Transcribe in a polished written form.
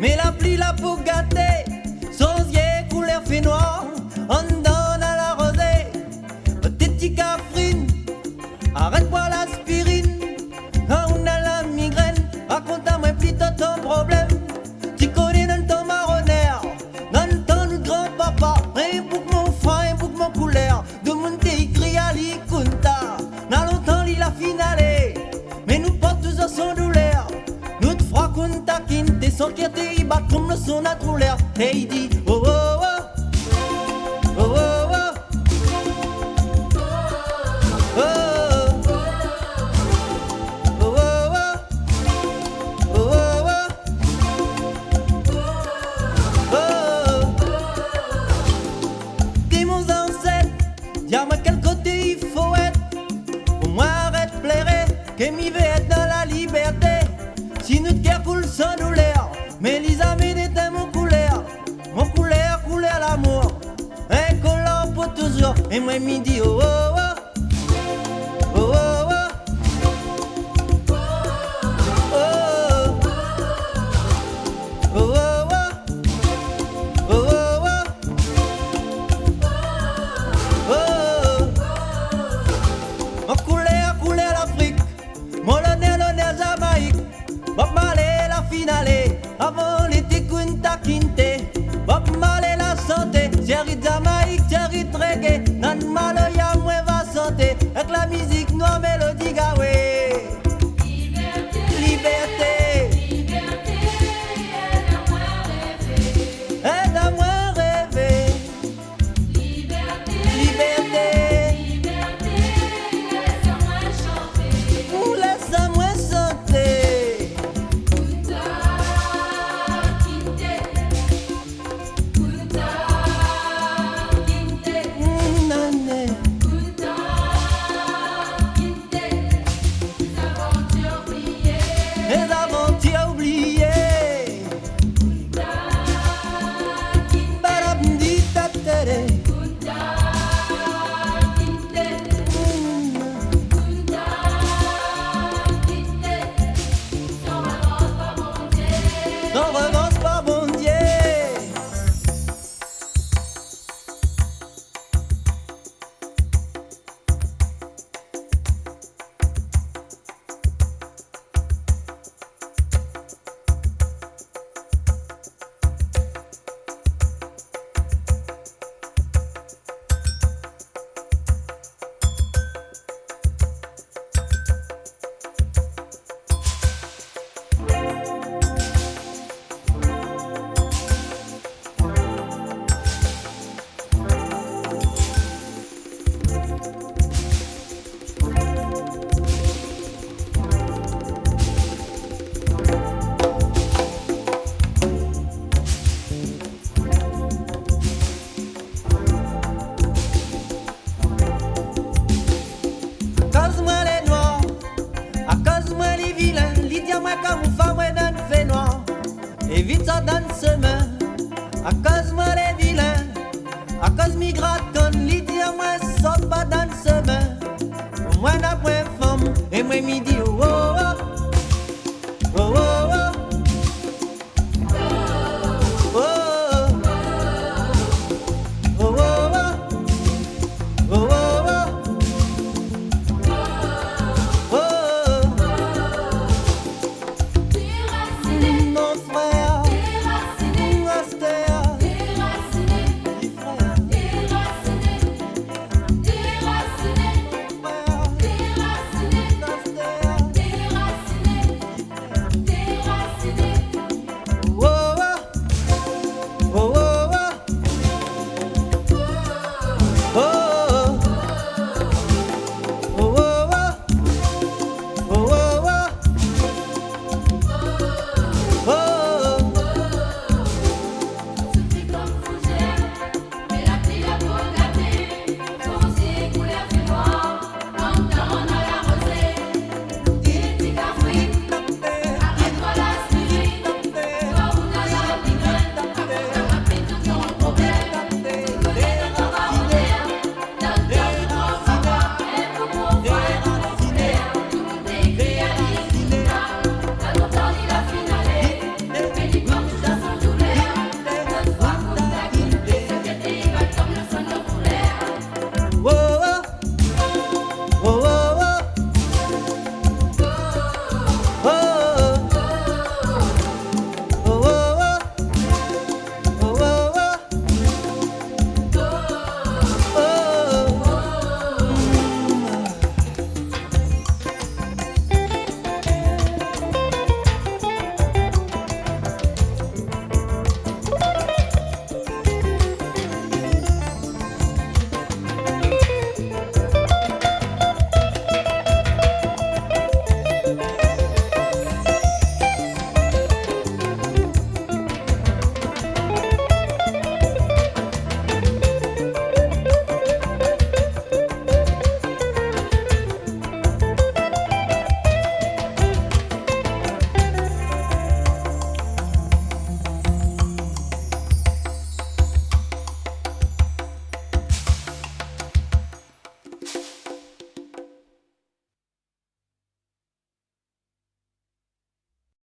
Mais la pluie la peau gâtée, sans yeux couleur fait noir, on donne à la rosée, petite cafrine, arrête-moi l'aspirine, quand on a la migraine, raconte-moi plutôt ton problème, tu connais dans ton marronnaire, dans ton grand-papa, un bouc mon frère, un bouc mon couleur, de mon écrit à l'Ikunta, dans longtemps lit la finale, mais nous porte toujours sans douleur, nous te froid qu'on taquine, tes sons qui te bat comme le son à trop l'air, et il dit oh oh oh, oh oh oh, oh oh oh, oh oh oh, dis mon ancêtre, dis-moi quel côté il faut être, pour moi arrête plairait, que m'y vais être dans la liberté, si notre guerre coule sans douleur, mais les amis étaient mon couleur l'amour, un collant pour toujours, et moi m'y dit oh oh oh, oh oh oh, oh oh oh, oh oh, mon couleur l'Afrique, mon l'honneur Jamaïque, Bob Marley la finale, avant l'été Kunta Kinte, Bob Marley la santé, Thierry Jamaïque, Thierry Reggae, nan malo ya mwen va santé, avec la musique noire mélodie gawe. Liberté, liberté, aide à moi rêver. Liberté, liberté, liberté, laisse-moi chanter. Laisse-moi chanter. Les aventures oubliées. N'en revanche pas mon Dieu. Évite ça dans le semain, à cause moi les vilains, à cause migraton, l'idée moi saute pas dans le semain, moi n'a point femme, et moi midi